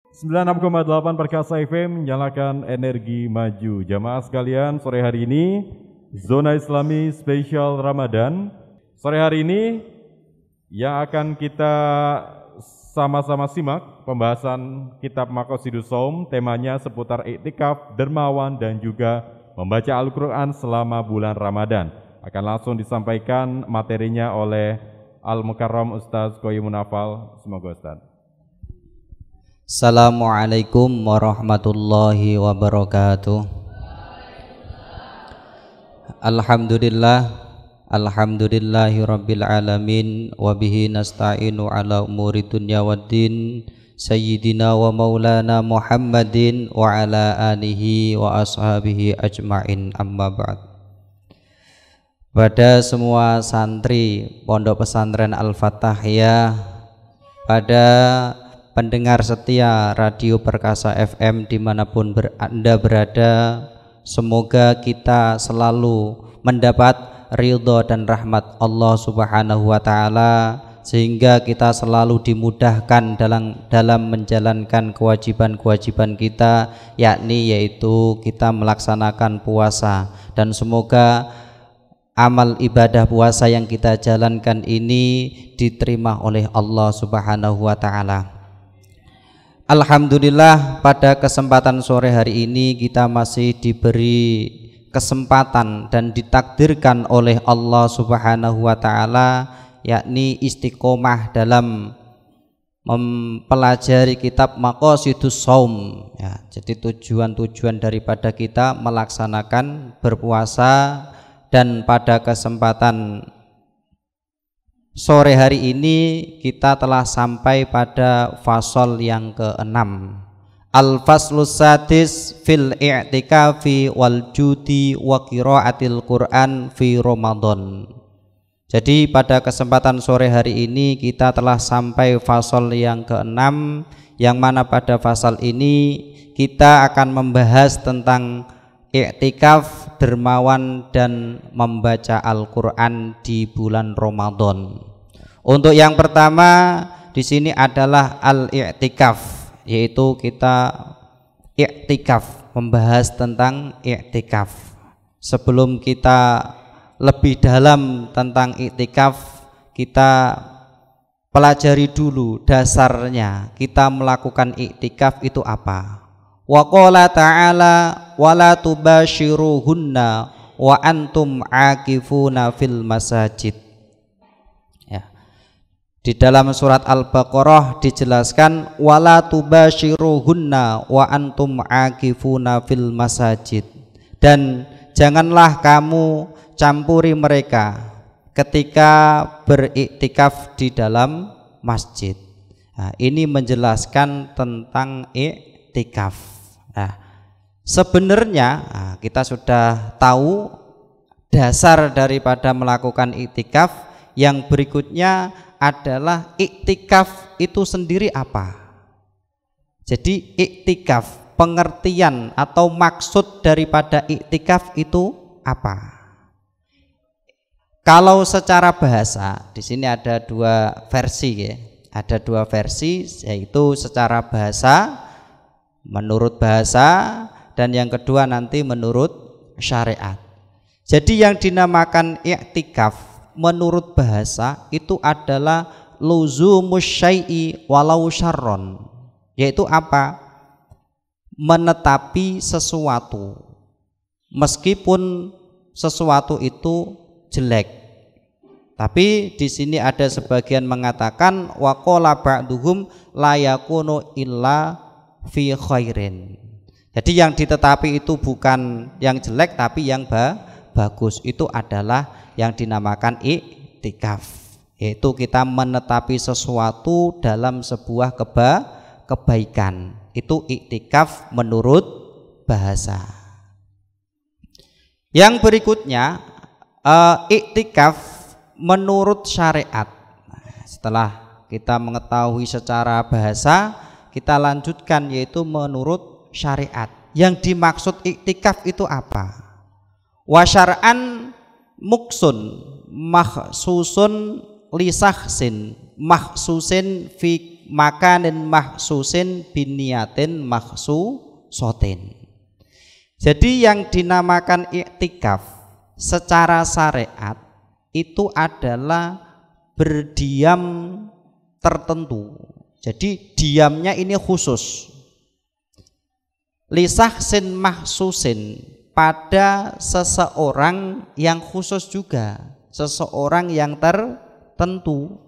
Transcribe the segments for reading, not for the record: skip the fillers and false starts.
96,8 Perkasa FM menyalakan energi maju. Jamaah sekalian, sore hari ini Zona Islami Spesial Ramadan. Sore hari ini yang akan kita sama-sama simak pembahasan kitab Maqasidus Shaum, temanya seputar iktikaf, dermawan dan juga membaca Al-Quran selama bulan Ramadan. Akan langsung disampaikan materinya oleh Al-Mukarram Ustaz Qoyumun Afal. Semoga Ustaz. Assalamualaikum warahmatullahi wabarakatuh. Alhamdulillahi rabbil alamin, wabihi nasta'inu ala umuri dunya waddin, sayyidina wa maulana Muhammadin wa ala alihi wa ashabihi ajma'in, amma ba'd. Pada semua santri Pondok Pesantren Al-Fatahiyah, pada pendengar setia Radio Perkasa FM dimanapun Anda berada, semoga kita selalu mendapat ridho dan rahmat Allah Subhanahu wa Ta'ala, sehingga kita selalu dimudahkan dalam menjalankan kewajiban-kewajiban kita, yakni yaitu kita melaksanakan puasa. Dan semoga amal ibadah puasa yang kita jalankan ini diterima oleh Allah Subhanahu wa Ta'ala. Alhamdulillah, pada kesempatan sore hari ini kita masih diberi kesempatan dan ditakdirkan oleh Allah Subhanahu wa Ta'ala, yakni istiqomah dalam mempelajari kitab Maqasidus Shaum ya. Jadi tujuan-tujuan daripada kita melaksanakan berpuasa, dan pada kesempatan sore hari ini kita telah sampai pada fasal yang ke-6, Al-Faslus Sadis fil i'tikafi wal judi wa qiraatil Qur'an fi Ramadan. Jadi pada kesempatan sore hari ini kita telah sampai fasal yang ke-6, yang mana pada fasal ini kita akan membahas tentang i'tikaf, dermawan dan membaca Al-Qur'an di bulan Ramadan. Untuk yang pertama di sini adalah al-i'tikaf, yaitu kita i'tikaf, membahas tentang i'tikaf. Sebelum kita lebih dalam tentang i'tikaf, kita pelajari dulu dasarnya kita melakukan i'tikaf itu apa. Wa qala ta'ala wala tubashiruhunna wa antum aqifuna fil masajid. Di dalam surat Al-Baqarah dijelaskan wala tubashiruhunna wa antum aqifuna fil masajid, dan janganlah kamu campuri mereka ketika beriktikaf di dalam masjid. Nah, ini menjelaskan tentang iktikaf. Nah, sebenarnya kita sudah tahu dasar daripada melakukan iktikaf. Yang berikutnya adalah iktikaf itu sendiri apa. Jadi iktikaf, pengertian atau maksud daripada iktikaf itu apa? Kalau secara bahasa, di sini ada dua versi ya. Ada dua versi, yaitu secara bahasa, menurut bahasa, dan yang kedua nanti menurut syariat. Jadi yang dinamakan iktikaf menurut bahasa itu adalah luzumus syai'i walau syarron, yaitu apa? Menetapi sesuatu meskipun sesuatu itu jelek. Tapi di sini ada sebagian mengatakan wa qala ba'duhum la yakunu illa fi khairin. Jadi yang ditetapi itu bukan yang jelek tapi yang bagus, itu adalah yang dinamakan iktikaf, yaitu kita menetapi sesuatu dalam sebuah kebaikan. Itu iktikaf menurut bahasa. Yang berikutnya iktikaf menurut syariat. Setelah kita mengetahui secara bahasa, kita lanjutkan yaitu menurut syariat. Yang dimaksud iktikaf itu apa? Wa syar'an muksun makhsusun lisahsin makhsusin fi makanin mahsusin biniyatin mahsusotin. Jadi yang dinamakan iktikaf secara syariat itu adalah berdiam tertentu. Jadi diamnya ini khusus. Lisahsin mahsusin, pada seseorang yang khusus juga, seseorang yang tertentu.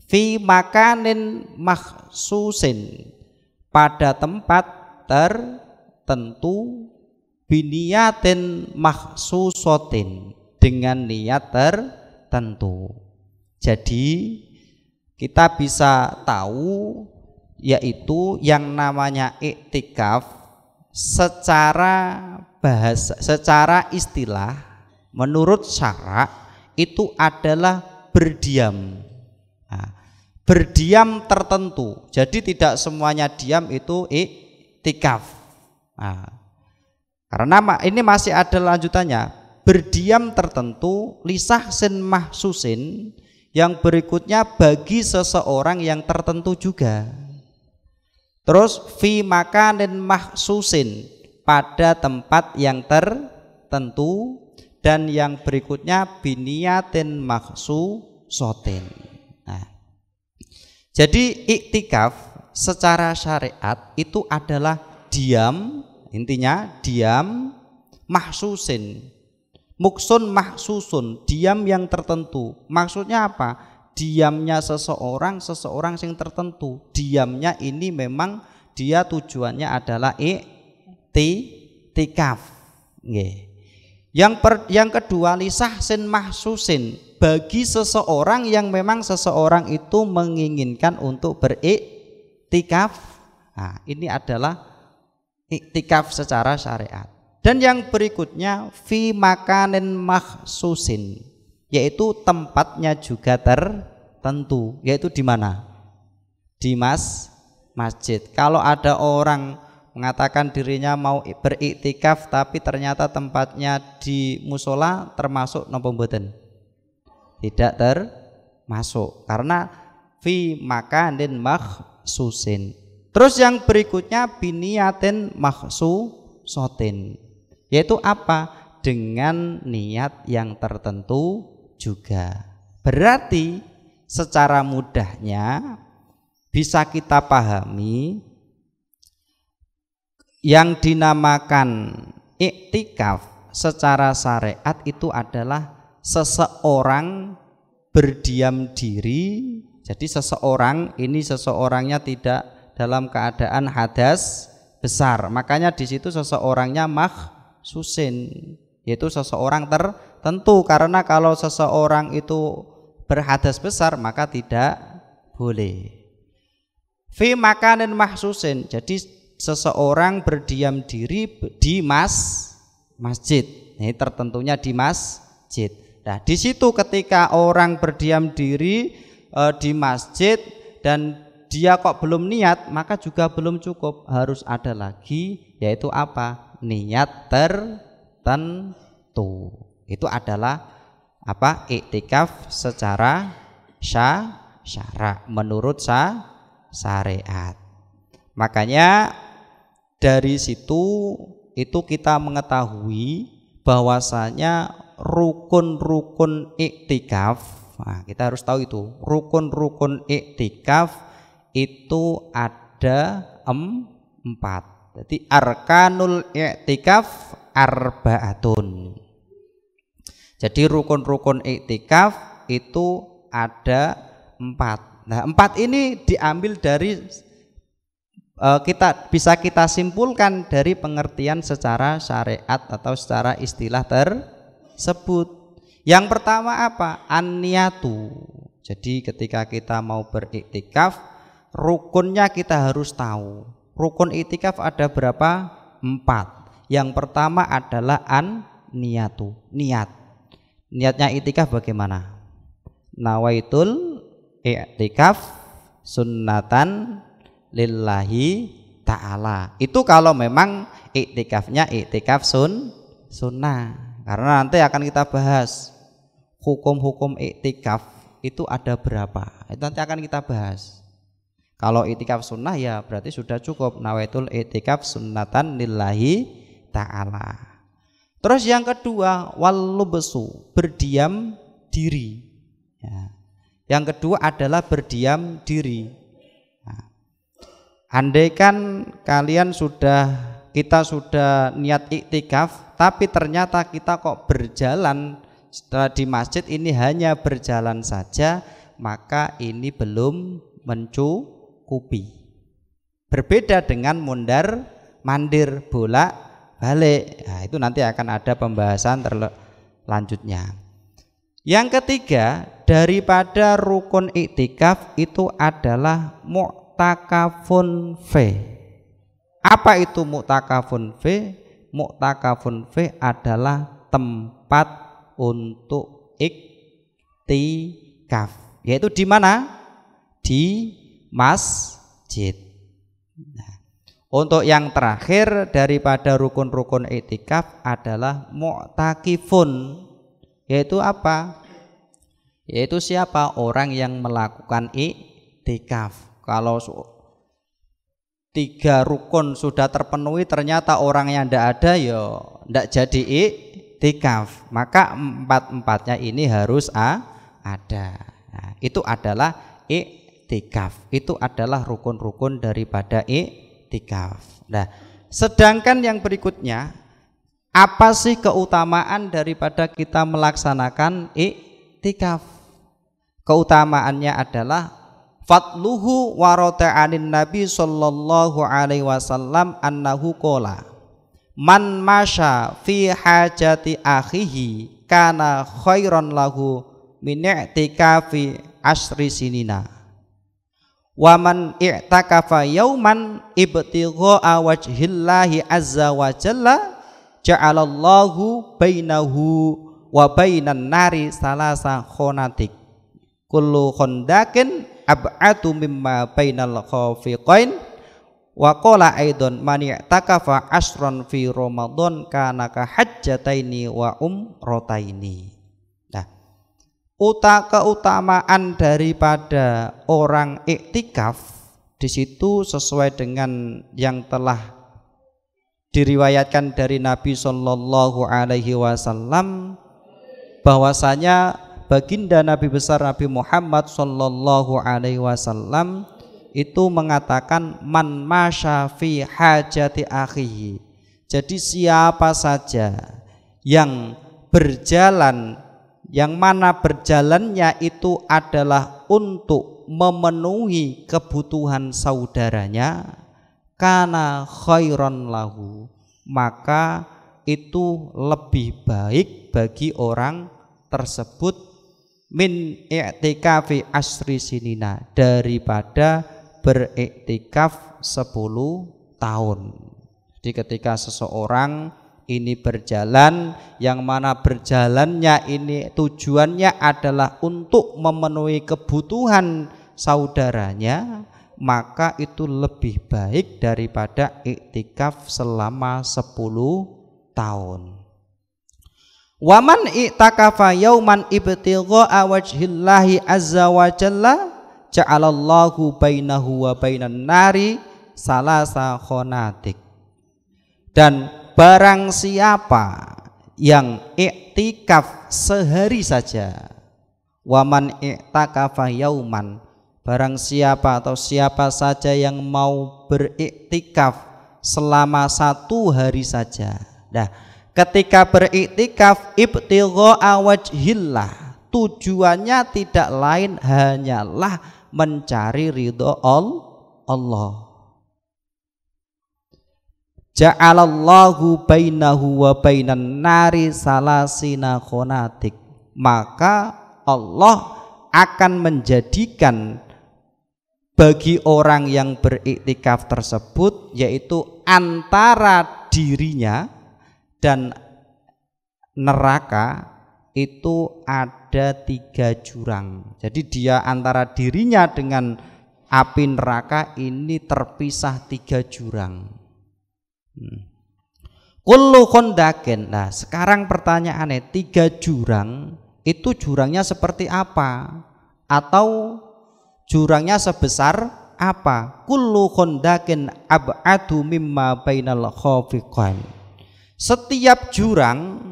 Fi makanin mahsusin, pada tempat tertentu. Biniyatin mahsusotin, dengan niat tertentu. Jadi kita bisa tahu yaitu yang namanya iktikaf secara bahasa, secara istilah menurut syara itu adalah berdiam. Nah, berdiam tertentu. Jadi tidak semuanya diam itu iktikaf. Nah, karena ini masih ada lanjutannya, berdiam tertentu lisahsin mahsusin, yang berikutnya bagi seseorang yang tertentu juga. Terus fi makanin mahsusin, pada tempat yang tertentu, dan yang berikutnya biniyatin mahsusotin. Nah, jadi iktikaf secara syariat itu adalah diam. Intinya diam mahsusin, muksun mahsusun, diam yang tertentu. Maksudnya apa? Diamnya seseorang yang tertentu. Diamnya ini memang dia tujuannya adalah iktikaf. Yang kedua lisahsin mahsusin, bagi seseorang yang memang seseorang itu menginginkan untuk beriktikaf. Nah, ini adalah iktikaf secara syariat. Dan yang berikutnya fi makanin mahsusin, yaitu tempatnya juga tertentu, yaitu di mana? Di masjid. Kalau ada orang mengatakan dirinya mau beriktikaf tapi ternyata tempatnya di musola, termasuk napa mboten? Tidak termasuk, karena fi makanin mahsusin. Terus yang berikutnya biniyatin mahsusotin, yaitu apa? Dengan niat yang tertentu juga. Berarti secara mudahnya bisa kita pahami yang dinamakan iktikaf secara syariat itu adalah seseorang berdiam diri. Jadi seseorangnya tidak dalam keadaan hadas besar, makanya di situ seseorangnya mahsusin, yaitu seseorang tertentu. Karena kalau seseorang itu berhadas besar maka tidak boleh. Fi makanin mahsusin, jadi seseorang berdiam diri di masjid. Ini tertentunya di masjid. Nah, di situ ketika orang berdiam diri di masjid dan dia kok belum niat, maka juga belum cukup, harus ada lagi, yaitu apa? Niat tertentu. Itu adalah apa? Iktikaf secara syara menurut syariat. Makanya dari situ itu kita mengetahui bahwasanya rukun-rukun iktikaf. Nah, kita harus tahu itu rukun-rukun iktikaf itu ada 4. Jadi arkanul i'tikaf arba'atun. Jadi rukun-rukun i'tikaf itu ada 4. Nah, 4 ini diambil dari kita simpulkan dari pengertian secara syariat atau secara istilah tersebut. Yang pertama apa? An-niyatu. Jadi ketika kita mau beriktikaf, rukunnya kita harus tahu. Rukun iktikaf ada berapa? 4. Yang pertama adalah an-niyatu, niat. Niatnya iktikaf bagaimana? Nawaitul iktikaf sunnatan lillahi ta'ala. Itu kalau memang iktikafnya iktikaf sunnah. Karena nanti akan kita bahas hukum-hukum iktikaf itu ada berapa. Itu nanti akan kita bahas. Kalau i'tikaf sunnah ya berarti sudah cukup, nawaitul i'tikaf sunnatan lillahi ta'ala. Terus yang kedua, wal-lubsu, berdiam diri. Ya. Yang kedua adalah berdiam diri. Nah, andaikan kita sudah niat i'tikaf, tapi ternyata kita kok berjalan setelah di masjid ini hanya berjalan saja, maka ini belum mencukupi. Berbeda dengan mundar mandir, bolak balik. Nah, itu nanti akan ada pembahasan lanjutnya. Yang ketiga, daripada rukun iktikaf itu adalah mu'takafun fi. Apa itu mu'takafun fi? Mu'takafun fi adalah tempat untuk iktikaf. Yaitu di mana? Di masjid. Nah, untuk yang terakhir daripada rukun-rukun iktikaf adalah mu'takifun. Yaitu apa? Yaitu siapa? Orang yang melakukan iktikaf. Kalau 3 rukun sudah terpenuhi, ternyata orang yang tidak ada, ya tidak jadi iktikaf. Maka 4-4-nya ini harus ada. Nah, itu adalah iktikaf. Itu adalah rukun-rukun daripada iktikaf. Nah, sedangkan yang berikutnya, apa sih keutamaan daripada kita melaksanakan iktikaf? Keutamaannya adalah fadluhu warata'anin Nabi sallallahu alaihi wasallam annahu qala man masya fi hajati akhihi kana khairan lahu min i'tikafi asri sinina wa man i'takafa yauman ibtigha'a wajhillahi azza wa jalla ja'alallahu bainahu wa bainan nari salasa khonatik kullu khondakin ab'atu mimma bainal khafiqain wa qala aidan man i'takafa asran fi ramadan kana ka hajjataini wa umrataini. Nah, keutamaan daripada orang iktikaf di situ sesuai dengan yang telah diriwayatkan dari Nabi sallallahu alaihi wasallam bahwasanya baginda Nabi besar Nabi Muhammad sallallahu alaihi wasallam itu mengatakan man masya fi hajati akhihi. Jadi siapa saja yang berjalan, yang mana berjalannya itu adalah untuk memenuhi kebutuhan saudaranya, kana khairan lahu, maka itu lebih baik bagi orang tersebut min i'tikafi asri sinina, daripada beriktikaf 10 tahun. Jadi ketika seseorang ini berjalan, yang mana berjalannya ini tujuannya adalah untuk memenuhi kebutuhan saudaranya, maka itu lebih baik daripada iktikaf selama 10 tahun. Waman i'takafa yauman ibtigha'a wajhillahi azza wa jalla ja'alallahu bainahu wa bainan nari salasa khonatik. Dan barang siapa yang iktikaf sehari saja, waman i'takafa yauman, barang siapa atau siapa saja yang mau beriktikaf selama 1 hari saja. Nah, ketika beriktikaf ibtigha'a wajhillah, tujuannya tidak lain hanyalah mencari ridho Allah. Ja'alallahu bainahu wa bainan nari salasina khonatik, maka Allah akan menjadikan bagi orang yang beriktikaf tersebut, yaitu antara dirinya dan neraka itu ada 3 jurang. Jadi dia antara dirinya dengan api neraka ini terpisah 3 jurang. Kullu khondakin. Nah, sekarang pertanyaannya, 3 jurang itu jurangnya seperti apa? Atau jurangnya sebesar apa? Kullu khondakin ab'adu mimma bainal khafiqain. Setiap jurang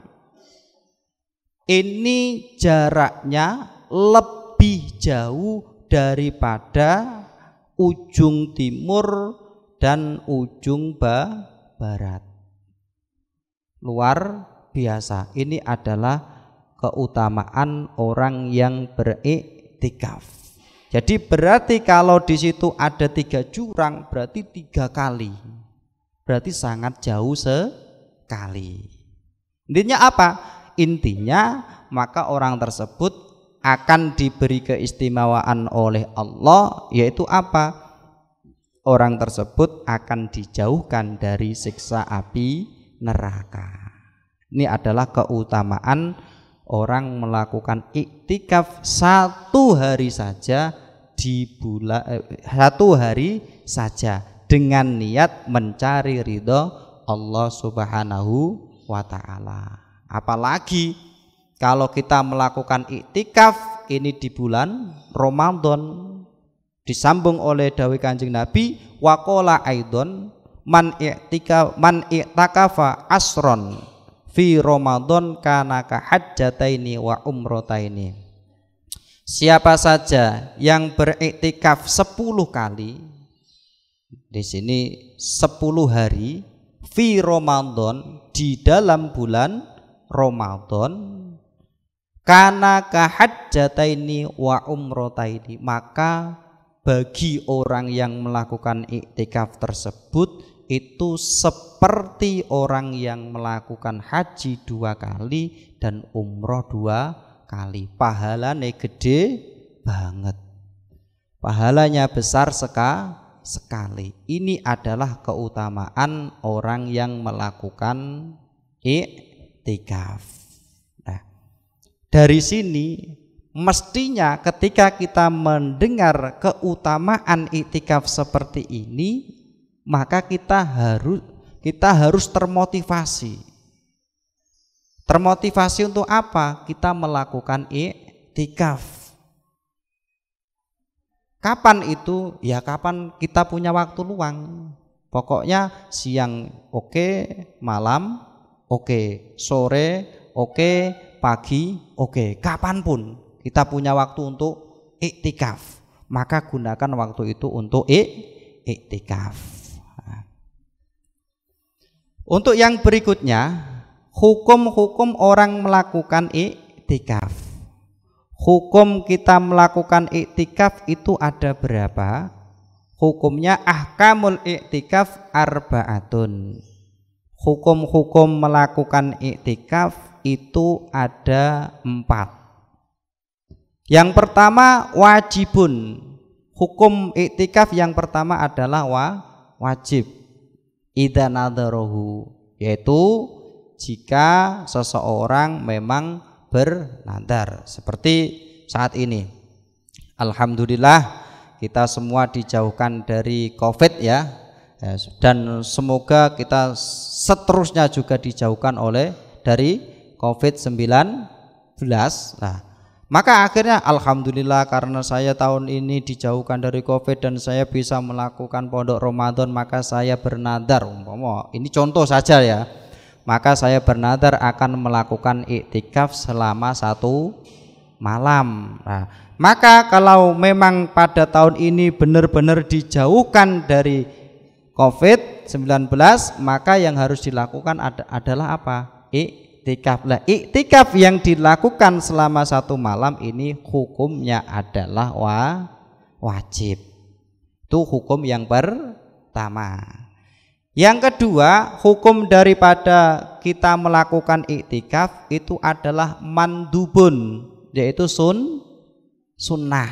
ini jaraknya lebih jauh daripada ujung timur dan ujung barat. Luar biasa. Ini adalah keutamaan orang yang beriktikaf. Jadi berarti kalau di situ ada 3 jurang, berarti 3 kali. Berarti sangat jauh sekali. Intinya apa? Intinya maka orang tersebut akan diberi keistimewaan oleh Allah, yaitu apa? Orang tersebut akan dijauhkan dari siksa api neraka. Ini adalah keutamaan orang melakukan iktikaf 1 hari saja di bulan 1 hari saja dengan niat mencari ridho Allah Subhanahu wa ta'ala. Apalagi kalau kita melakukan iktikaf ini di bulan Ramadan, disambung oleh dawuh Kanjeng Nabi, waqala aidon man i'takafa asron fi Ramadan kana ka hajjataini wa umrataini. Siapa saja yang beriktikaf 10 kali, di sini 10 hari, fi Ramadan, di dalam bulan Ramadan, kana ka hajjataini wa umrataini, maka bagi orang yang melakukan iktikaf tersebut itu seperti orang yang melakukan haji 2 kali dan umroh 2 kali. Pahalanya gede banget, pahalanya besar sekali. Ini adalah keutamaan orang yang melakukan iktikaf. Nah, dari sini mestinya ketika kita mendengar keutamaan iktikaf seperti ini, maka kita harus termotivasi. Termotivasi untuk apa? Kita melakukan iktikaf. Kapan itu? Ya kapan kita punya waktu luang. Pokoknya siang oke, malam oke, sore oke, pagi oke, kapanpun kita punya waktu untuk iktikaf, maka gunakan waktu itu untuk iktikaf. Untuk yang berikutnya, hukum-hukum orang melakukan iktikaf. Hukum kita melakukan iktikaf itu ada berapa? Hukumnya ahkamul iktikaf arba'atun. Hukum-hukum melakukan iktikaf itu ada 4. Yang pertama wajibun. Hukum iktikaf yang pertama adalah wajib. Idza nadharohu, yaitu jika seseorang memang bernadar. Seperti saat ini, alhamdulillah kita semua dijauhkan dari COVID ya, dan semoga kita seterusnya juga dijauhkan dari COVID-19. Nah, maka akhirnya alhamdulillah karena saya tahun ini dijauhkan dari COVID dan saya bisa melakukan pondok Ramadan, maka saya bernadar, ini contoh saja ya, maka saya bernadar akan melakukan iktikaf selama 1 malam. Nah, maka kalau memang pada tahun ini benar-benar dijauhkan dari COVID-19, maka yang harus dilakukan adalah apa? Iktikaf. Lah, iktikaf yang dilakukan selama 1 malam ini hukumnya adalah wajib. Itu hukum yang pertama. Yang kedua, hukum daripada kita melakukan iktikaf itu adalah mandubun, yaitu sunnah.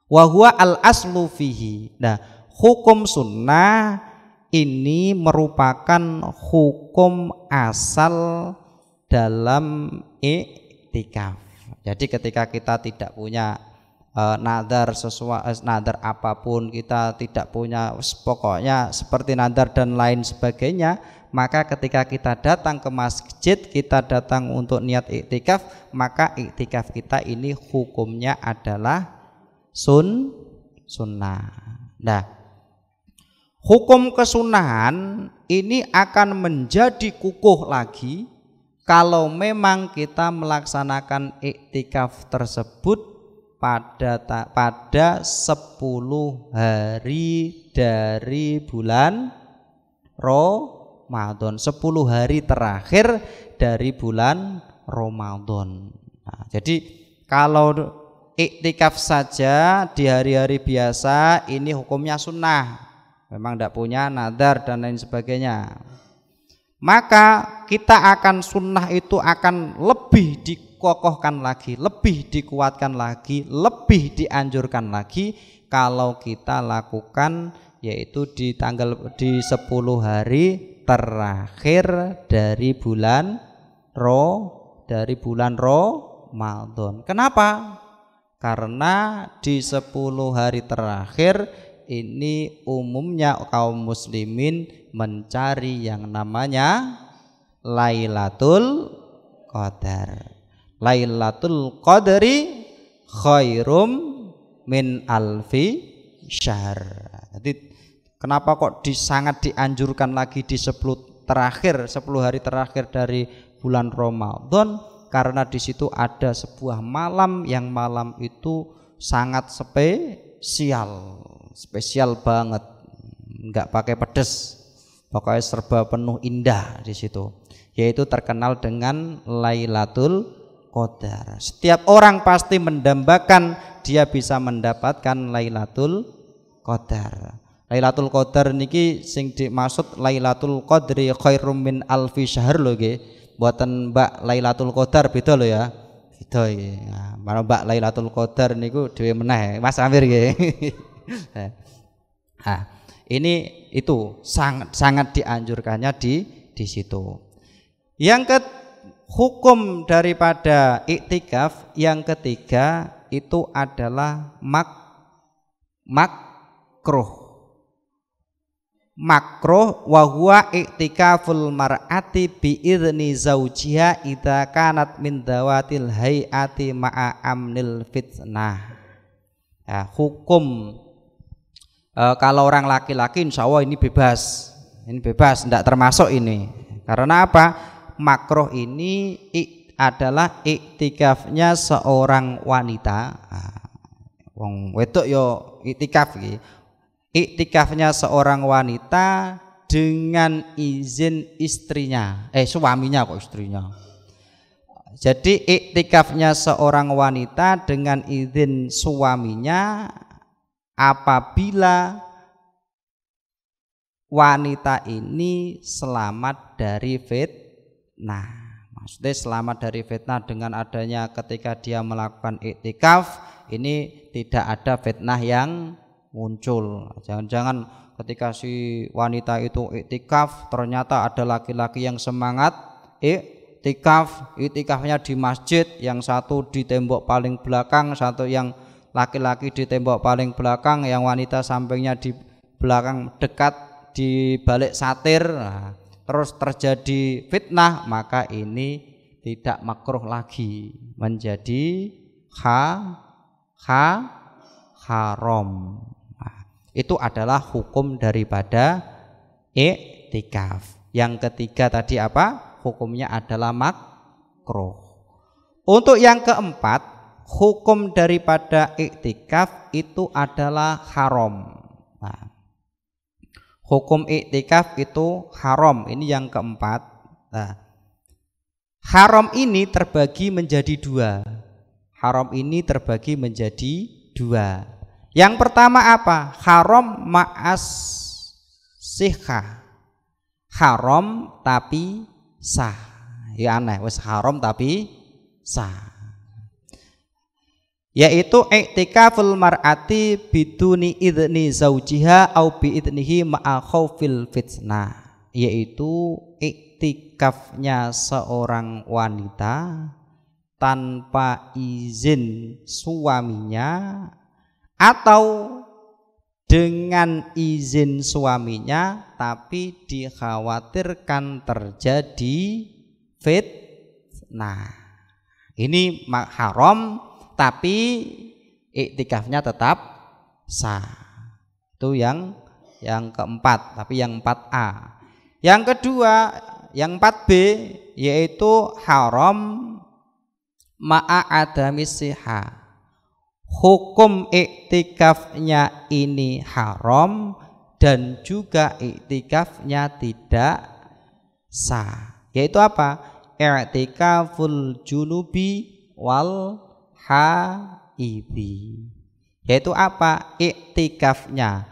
Wa huwa al aslu fihi. Nah, hukum sunnah ini merupakan hukum asal dalam iktikaf. Jadi ketika kita tidak punya nadar nadar apapun, kita tidak punya pokoknya seperti nadar dan lain sebagainya, maka ketika kita datang ke masjid, kita datang untuk niat iktikaf, maka iktikaf kita ini hukumnya adalah sunnah. Nah, hukum kesunahan ini akan menjadi kukuh lagi kalau memang kita melaksanakan iktikaf tersebut pada 10 hari dari bulan Ramadan, 10 hari terakhir dari bulan Ramadan. Nah, jadi kalau iktikaf saja di hari-hari biasa ini hukumnya sunnah, memang tidak punya nadar dan lain sebagainya, maka kita akan sunnah itu akan lebih dikokohkan lagi, lebih dikuatkan lagi, lebih dianjurkan lagi kalau kita lakukan yaitu di 10 hari terakhir dari bulan Ramadan. Kenapa? Karena di 10 hari terakhir ini umumnya kaum muslimin mencari yang namanya Lailatul Qadar. Lailatul Qadri khairum min alfi syahr. Jadi kenapa kok sangat dianjurkan lagi di 10 hari terakhir dari bulan Ramadan? Karena di situ ada sebuah malam yang malam itu sangat spesial banget, nggak pakai pedes, pokoknya serba penuh indah di situ, yaitu terkenal dengan Lailatul Qadar. Setiap orang pasti mendambakan dia bisa mendapatkan Lailatul Qadar. Lailatul Qadar niki sing dimaksud Lailatul Qadri khairum min alfi syahr lho nggih. Buatan Mbak Lailatul Qadar beda lho ya. Beda iki. Nah, mana Mbak Lailatul Qadar niku dhewe meneh Mas Amir nggih. Nah, ini itu sangat dianjurkannya di situ. Hukum daripada iktikaf yang ketiga itu adalah makruh. Makruh wa huwa iktikaful mar'ati bi idzni zaujiha idza kanat min dawatil hayati ma'a amnil fitnah. Ya, hukum kalau orang laki-laki insya Allah ini bebas, tidak termasuk ini. Karena apa? Makruh ini adalah iktikafnya seorang wanita. Wong wedok yo iktikaf iki. Iktikafnya seorang wanita dengan izin istrinya, suaminya kok istrinya. Jadi iktikafnya seorang wanita dengan izin suaminya apabila wanita ini selamat dari fitnah. Maksudnya selamat dari fitnah dengan adanya ketika dia melakukan iktikaf ini tidak ada fitnah yang muncul. Jangan-jangan ketika si wanita itu iktikaf ternyata ada laki-laki yang semangat iktikafnya di masjid, yang satu di tembok paling belakang, satu yang laki-laki di tembok paling belakang, yang wanita sampingnya di belakang dekat di balik satir. Nah, terus terjadi fitnah, maka ini tidak makruh lagi, menjadi haram. Itu adalah hukum daripada iktikaf. Yang ketiga tadi apa? Hukumnya adalah makruh. Untuk yang keempat, hukum daripada iktikaf itu adalah haram. Nah, hukum iktikaf itu haram. Ini yang keempat. Nah, haram ini terbagi menjadi dua. Haram ini terbagi menjadi dua. Yang pertama apa? Haram ma'as sihah. Haram tapi sah. Ya aneh, wes haram tapi sah. Yaitu iktikaful mar'ati biduni idzni zaujiha au bi idnihi ma'a khaufil fitnah. Yaitu iktikafnya seorang wanita tanpa izin suaminya atau dengan izin suaminya tapi dikhawatirkan terjadi fitnah. Ini haram tapi iktikafnya tetap sah. Itu yang keempat, tapi yang 4A. Yang kedua, yang 4B yaitu haram ma'a adamis siha. Hukum iktikafnya ini haram dan juga iktikafnya tidak sah. Yaitu apa? I'tikaful junubi wal haidhi. Yaitu apa? Iktikafnya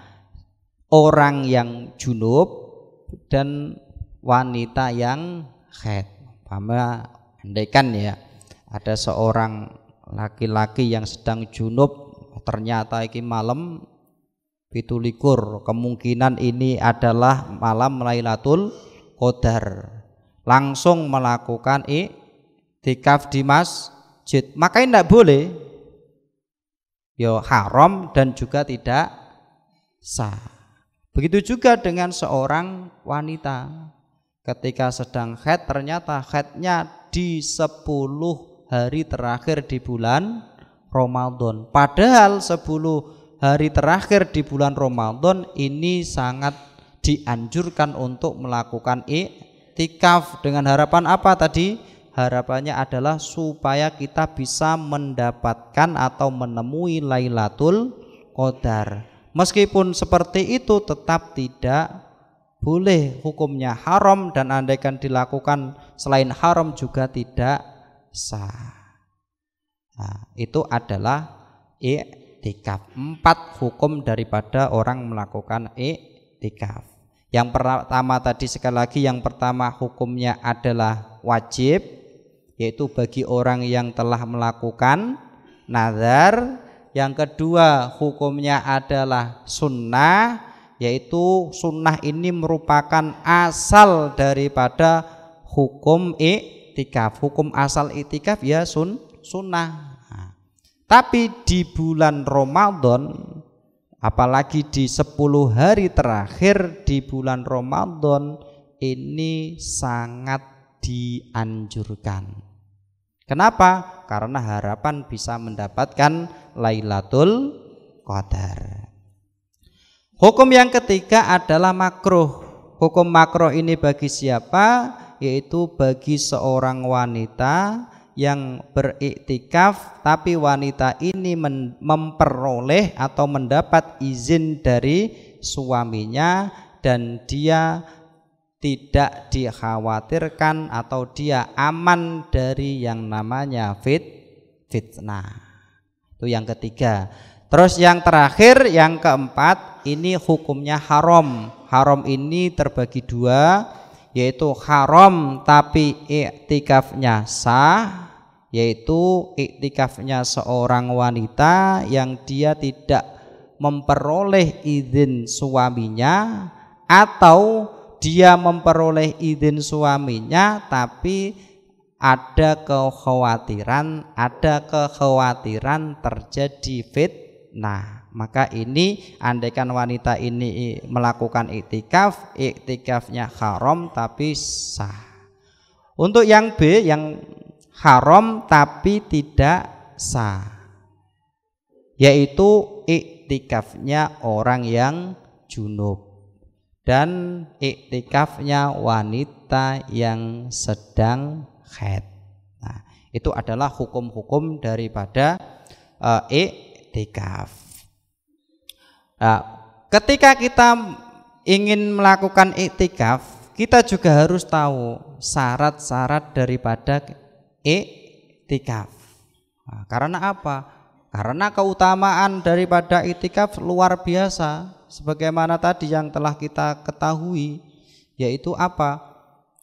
orang yang junub dan wanita yang haid. Andaikan ya ada seorang laki-laki yang sedang junub, ternyata iki malam 17, kemungkinan ini adalah malam Lailatul Qadar, langsung melakukan iktikaf di masjid, maka tidak boleh, ya haram dan juga tidak sah. Begitu juga dengan seorang wanita ketika sedang haid, ternyata haidnya di 10 hari terakhir di bulan Ramadan. Padahal 10 hari terakhir di bulan Ramadan ini sangat dianjurkan untuk melakukan iktikaf. Dengan harapan apa tadi? Harapannya adalah supaya kita bisa mendapatkan atau menemui Lailatul Qadar. Meskipun seperti itu tetap tidak boleh, hukumnya haram, dan andaikan dilakukan selain haram juga tidak sah. Nah, itu adalah iktikaf. 4 hukum daripada orang melakukan iktikaf. Yang pertama tadi, sekali lagi, yang pertama hukumnya adalah wajib, yaitu bagi orang yang telah melakukan nazar. Yang kedua hukumnya adalah sunnah, yaitu sunnah ini merupakan asal daripada hukum iktikaf. Hukum asal iktikaf ya sunnah. Nah, tapi di bulan Ramadan, apalagi di 10 hari terakhir di bulan Ramadan, ini sangat dianjurkan. Kenapa? Karena harapan bisa mendapatkan Lailatul Qadar. Hukum yang ketiga adalah makruh. Hukum makruh ini bagi siapa? Yaitu bagi seorang wanita yang beriktikaf, tapi wanita ini memperoleh atau mendapat izin dari suaminya dan dia tidak dikhawatirkan atau dia aman dari yang namanya fitnah. Itu yang ketiga. Terus yang terakhir, yang keempat, ini hukumnya haram. Haram ini terbagi 2, yaitu haram tapi iktikafnya sah, yaitu iktikafnya seorang wanita yang dia tidak memperoleh izin suaminya, atau dia memperoleh izin suaminya tapi ada kekhawatiran terjadi fitnah. Maka ini andaikan wanita ini melakukan iktikafnya haram tapi sah. Untuk yang B, yang haram tapi tidak sah, yaitu iktikafnya orang yang junub dan iktikafnya wanita yang sedang haid. Nah, itu adalah hukum-hukum daripada iktikaf. Nah, ketika kita ingin melakukan iktikaf, kita juga harus tahu syarat-syarat daripada iktikaf. Nah, karena apa? Karena keutamaan daripada iktikaf luar biasa. Sebagaimana tadi yang telah kita ketahui, yaitu apa?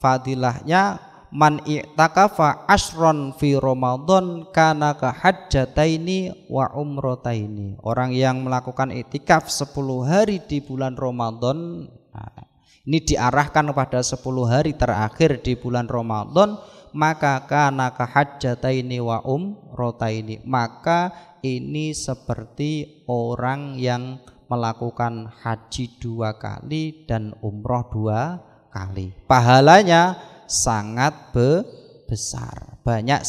Fadilahnya man i'takafa asron fi Ramadan kana ka hajjataini wa umrataini. Orang yang melakukan iktikaf 10 hari di bulan Ramadan, nah, ini diarahkan pada 10 hari terakhir di bulan Ramadan, maka kana ka hajjataini wa umrataini. Maka ini seperti orang yang melakukan haji 2 kali dan umroh 2 kali. Pahalanya sangat besar, banyak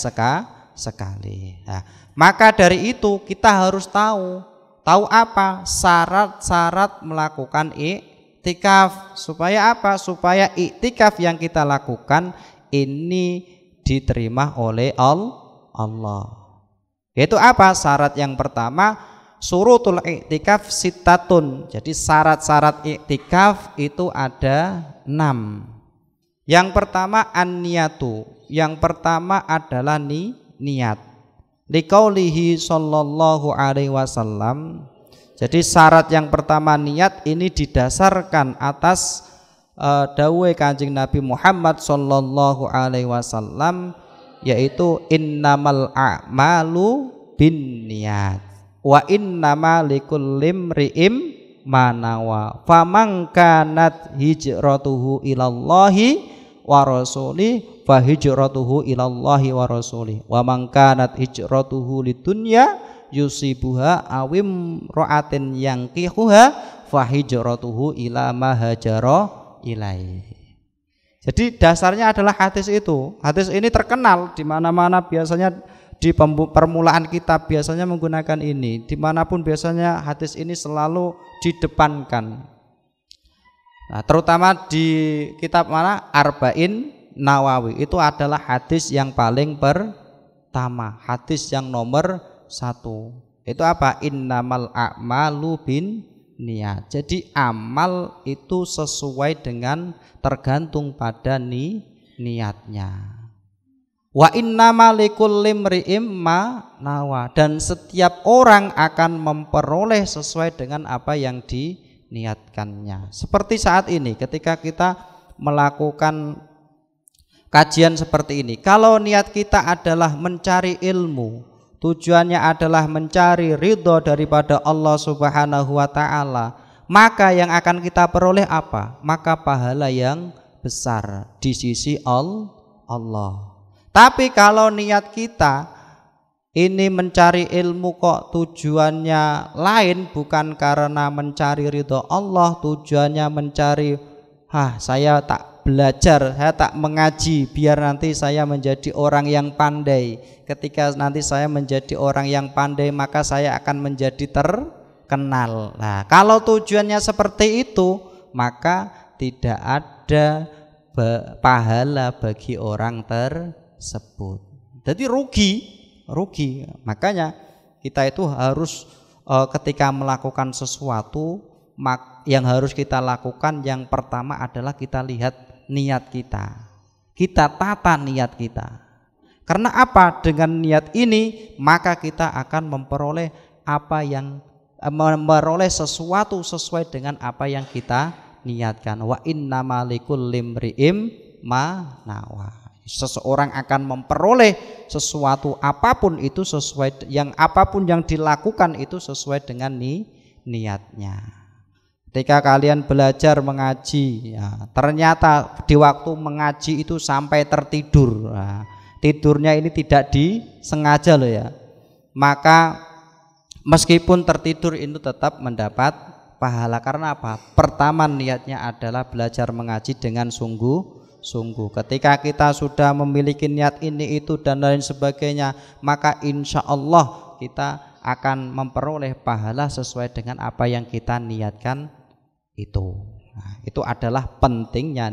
sekali. Nah, maka dari itu kita harus tahu tahu apa syarat-syarat melakukan iktikaf. Supaya apa? Supaya iktikaf yang kita lakukan ini diterima oleh Allah. Yaitu apa? Syarat yang pertama, surutul iktikaf sittatun. Jadi syarat-syarat iktikaf itu ada 6. Yang pertama an-niyatu. Yang pertama adalah niat. Liqaulihi sallallahu alaihi wasallam. Jadi syarat yang pertama niat ini didasarkan atas dawuh Kanjeng Nabi Muhammad sallallahu alaihi wasallam, yaitu innamal a'malu binniyat wa innama likulli imri'in ma nawa faman kanat hijratuhu ilallahi wa rasuli fa hijratuhu ilallahi wa rasuli wa man kanat hijratuhu lidunya yusibuha awim ra'atin yanqihuha fa hijratuhu ila ma hajara ilaih. Jadi dasarnya adalah hadis itu. Hadis ini terkenal di mana-mana, biasanya di permulaan kitab biasanya menggunakan ini. Dimanapun biasanya hadis ini selalu didepankan. Nah, terutama di kitab mana? Arba'in Nawawi. Itu adalah hadis yang paling pertama, hadis yang nomor 1. Itu apa? Innamal a'malu bin niat. Jadi amal itu sesuai dengan tergantung pada niatnya. Wa innama likulli imri'in ma nawa, dan setiap orang akan memperoleh sesuai dengan apa yang diniatkannya. Seperti saat ini ketika kita melakukan kajian seperti ini, kalau niat kita adalah mencari ilmu, tujuannya adalah mencari ridho daripada Allah Subhanahu wa ta'ala, maka yang akan kita peroleh apa? Maka pahala yang besar di sisi Allah. Tapi kalau niat kita ini mencari ilmu kok tujuannya lain, bukan karena mencari ridho Allah, tujuannya mencari saya tak belajar, saya tak mengaji biar nanti saya menjadi orang yang pandai. Ketika nanti saya menjadi orang yang pandai, maka saya akan menjadi terkenal. Nah, kalau tujuannya seperti itu, maka tidak ada pahala bagi orang tersebut. Jadi rugi. Makanya kita itu harus ketika melakukan sesuatu, yang harus kita lakukan yang pertama adalah kita lihat niat kita. Kita tata niat kita. Karena apa? Dengan niat ini maka kita akan memperoleh memperoleh sesuatu sesuai dengan apa yang kita niatkan. Wa innama likulli imri'in ma nawa. Seseorang akan memperoleh sesuatu apapun itu sesuai apapun yang dilakukan itu sesuai dengan niatnya. Ketika kalian belajar mengaji, ternyata di waktu mengaji itu sampai tertidur. Tidurnya ini tidak disengaja loh ya. Maka meskipun tertidur itu tetap mendapat pahala. Karena apa? Pertama niatnya adalah belajar mengaji dengan sungguh-sungguh. Ketika kita sudah memiliki niat ini itu dan lain sebagainya, maka insya Allah kita akan memperoleh pahala sesuai dengan apa yang kita niatkan itu. Nah, itu adalah pentingnya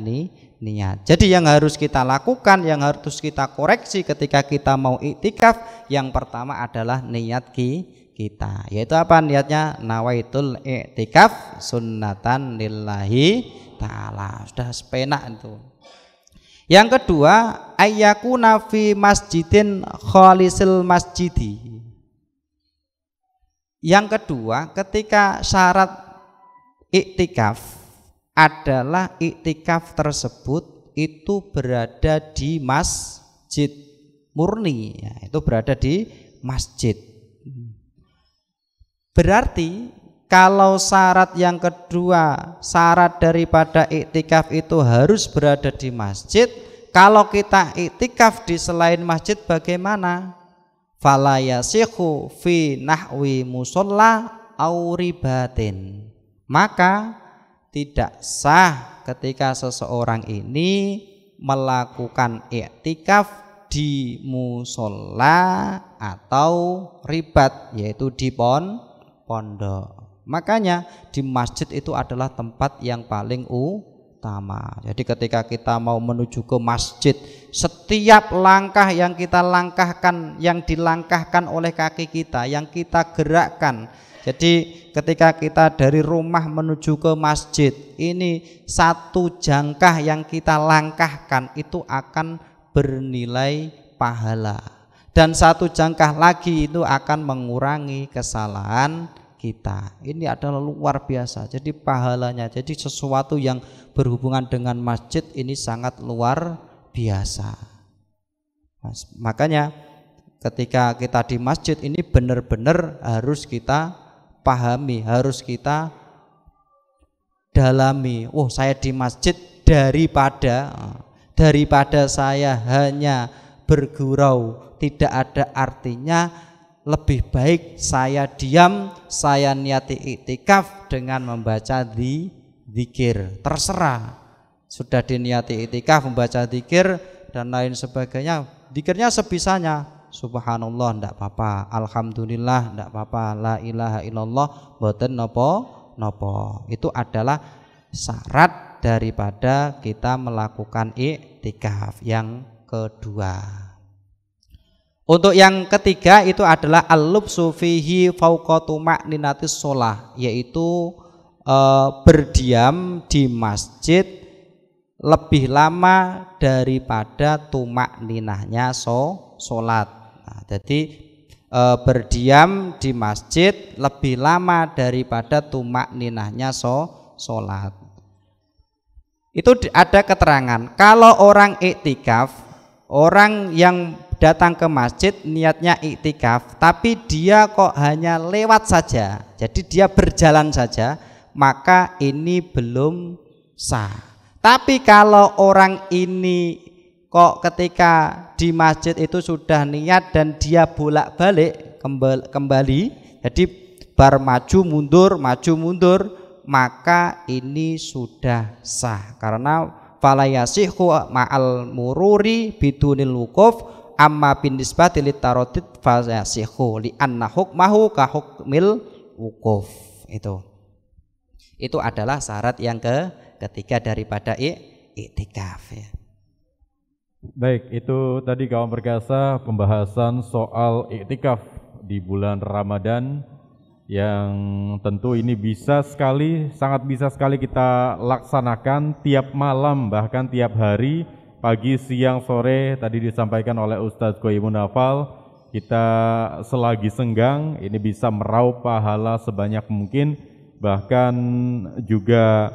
niat. Jadi yang harus kita lakukan, yang harus kita koreksi ketika kita mau iktikaf, yang pertama adalah niat kita. Yaitu apa niatnya? Nawaitul iktikaf sunnatan lillahi ta'ala. Sudah sepenak itu. Yang kedua, ayyakuna fi masjidin khalisil masjidi. Yang kedua, ketika syarat iktikaf adalah iktikaf tersebut itu berada di masjid murni, ya, itu berada di masjid. Berarti kalau syarat yang kedua, syarat daripada iktikaf itu harus berada di masjid. Kalau kita iktikaf di selain masjid bagaimana? Fala yasihu fi nahwi musalla au ribatin. Maka tidak sah ketika seseorang ini melakukan iktikaf di musola atau ribat, yaitu di pondok. Makanya di masjid itu adalah tempat yang paling utama. Jadi ketika kita mau menuju ke masjid, setiap langkah yang kita langkahkan, yang dilangkahkan oleh kaki kita, yang kita gerakkan. Jadi ketika kita dari rumah menuju ke masjid, ini satu jangkah yang kita langkahkan itu akan bernilai pahala. Dan satu jangkah lagi itu akan mengurangi kesalahan kita. Ini adalah luar biasa. Jadi pahalanya, jadi sesuatu yang berhubungan dengan masjid ini sangat luar biasa. Makanya ketika kita di masjid ini benar-benar harus kita pahami, harus kita dalami. Oh, saya di masjid daripada saya hanya bergurau tidak ada artinya, lebih baik saya diam, saya niati iktikaf dengan membaca zikir. Terserah, sudah diniati iktikaf membaca zikir dan lain sebagainya, zikirnya sebisanya. Subhanallah ndak apa-apa, alhamdulillah ndak apa-apa, la ilaha illallah mboten napa-napa. Itu adalah syarat daripada kita melakukan iktikaf. Yang kedua, untuk yang ketiga itu adalah al-lubsu fihi fauqa tuma'ninatis shalah, yaitu berdiam di masjid lebih lama daripada tumakninahnya sholat. Nah, jadi berdiam di masjid lebih lama daripada tumakninahnya sholat. Itu ada keterangan kalau orang iktikaf, orang yang datang ke masjid niatnya iktikaf tapi dia kok hanya lewat saja, jadi dia berjalan saja, maka ini belum sah. Tapi kalau orang ini kok ketika di masjid itu sudah niat dan dia bolak-balik kembali, jadi bar maju mundur, maka ini sudah sah. Karena fala yasihu ma'al mururi bidunil wukuf amma bin nisbati lit taradid fa yasihu li anna hukmahu ka hukmil wukuf. Itu adalah syarat yang ketiga daripada iktikaf ya. Baik, itu tadi kawan perkasa pembahasan soal iktikaf di bulan Ramadan yang tentu ini sangat bisa sekali kita laksanakan tiap malam, bahkan tiap hari, pagi, siang, sore. Tadi disampaikan oleh Ustadz Qoyyimun Nafal, kita selagi senggang ini bisa meraup pahala sebanyak mungkin, bahkan juga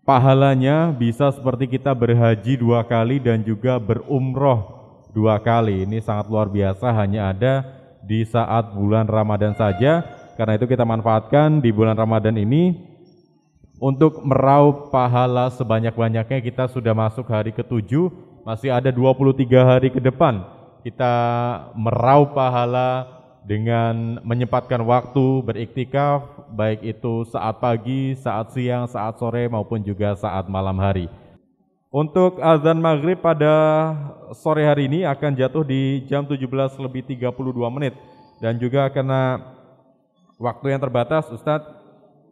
pahalanya bisa seperti kita berhaji 2 kali dan juga berumroh 2 kali. Ini sangat luar biasa, hanya ada di saat bulan Ramadan saja. Karena itu kita manfaatkan di bulan Ramadan ini untuk meraup pahala sebanyak-banyaknya. Kita sudah masuk hari ke-7, masih ada 23 hari ke depan. Kita meraup pahala dengan menyempatkan waktu beriktikaf, baik itu saat pagi, saat siang, saat sore maupun juga saat malam hari. Untuk azan maghrib pada sore hari ini akan jatuh di jam 17:32 dan juga karena waktu yang terbatas, Ustadz,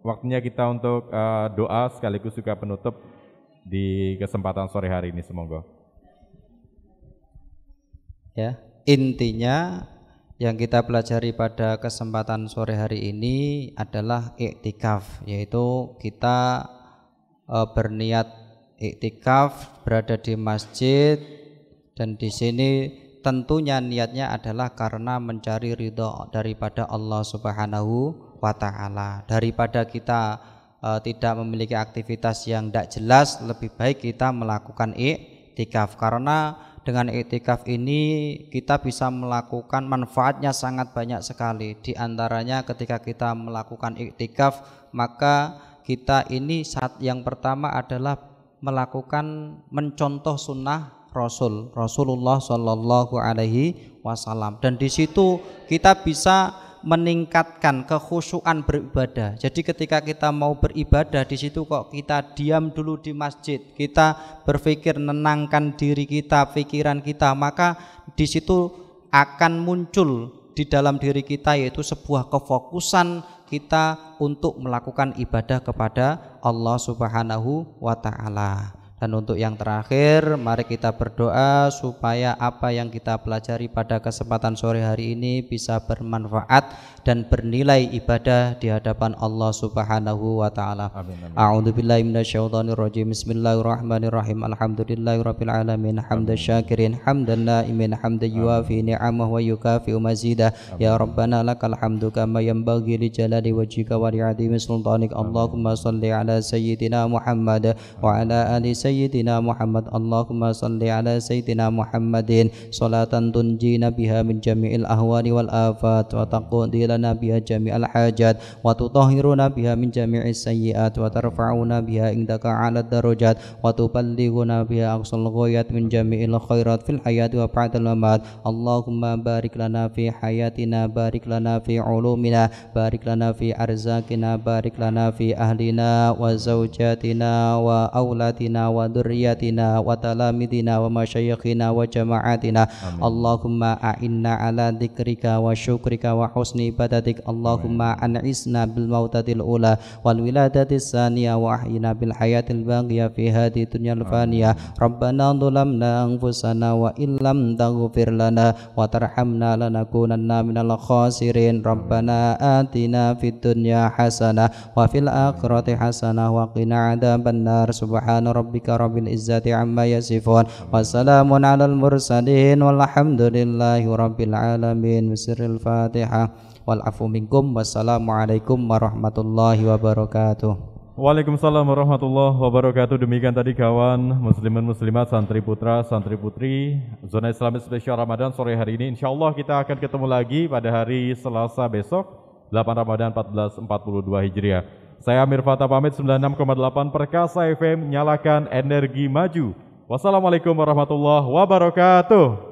waktunya kita untuk doa sekaligus juga penutup di kesempatan sore hari ini, semoga. Ya, intinya yang kita pelajari pada kesempatan sore hari ini adalah iktikaf, yaitu kita berniat iktikaf berada di masjid, dan di sini tentunya niatnya adalah karena mencari ridho daripada Allah Subhanahu wa ta'ala. Daripada kita tidak memiliki aktivitas yang tidak jelas, lebih baik kita melakukan iktikaf. Karena dengan iktikaf ini kita bisa melakukan manfaatnya sangat banyak sekali. Di antaranya ketika kita melakukan iktikaf, maka kita ini saat yang pertama adalah mencontoh sunnah Rasulullah Shallallahu Alaihi Wasallam, dan di situ kita bisa meningkatkan kekhusyuan beribadah. Jadi ketika kita mau beribadah di situ kok kita diam dulu di masjid, kita berpikir menenangkan diri kita, pikiran kita, maka di situ akan muncul di dalam diri kita, yaitu sebuah kefokusan kita untuk melakukan ibadah kepada Allah Subhanahu wa taala. Dan untuk yang terakhir, mari kita berdoa supaya apa yang kita pelajari pada kesempatan sore hari ini bisa bermanfaat dan bernilai ibadah di hadapan Allah Subhanahu wa taala. A'udzubillahi minasyaitonir rajim. Bismillahirrahmanirrahim. Alhamdulillahirabbil alamin. Hamdan syakirin, hamdan naimin, hamdan yuafi ni'amahu wa yukafi'u mazidah. Ya Rabbana lakal hamdu kama yanbaghi li jalali wajhika wa li'azimi sultanik. Allahumma shalli ala sayyidina Muhammad wa ala ali sayyidina Muhammad. Allahumma shalli ala sayyidina Muhammadin salatan tunjina biha min jami'il ahwali wal afat wa taqdi lana biha jami'al hajat wa tutahhiruna biha min jami'is sayyi'at wa tarfa'una biha indaka 'ala darajat wa tuballighuna biha aqsal ghayat min jami'il khairat fil hayati wa ba'dal mamat. Allahumma barik lana fi hayatina, barik lana fi ulumina, barik lana fi arzakina, barik lana fi ahlina wa zawjatina wa auladina wa dhurriyyatina wa talamidina wa masyayikhina wa jama'atina. Allahumma a'inna ala dzikrika wa syukrika wa husni ibadatik. Allahumma an'isna bil mautatil ula wal wiladatis saniyah wa ahyina bil hayatil baqiyah fi hadhihi dunyal faniyah. Rabbana dhalamna anfusana wa illam taghfir lana wa tarhamna lanakunanna minal khasirin. Rabbana atina fid dunya hasanah wa fil akhirati hasanah wa qina adzabannar. Subhana rabbika rabbil izzati amma yasifun wa salamun alal mursalin walhamdulillahi rabbil alamin. Bismillahil Fatihah wal afu minkum. Wassalamualaikum warahmatullahi wabarakatuh. Waalaikumsalam warahmatullahi wabarakatuh. Demikian tadi kawan muslimin muslimat, santri putra, santri putri Zona Islami Spesial Ramadan sore hari ini. Insyaallah kita akan ketemu lagi pada hari Selasa besok 8 Ramadan 1442 Hijriah. Saya Amir Fatah pamit. 96,8 Perkasa FM, nyalakan energi maju. Wassalamualaikum warahmatullahi wabarakatuh.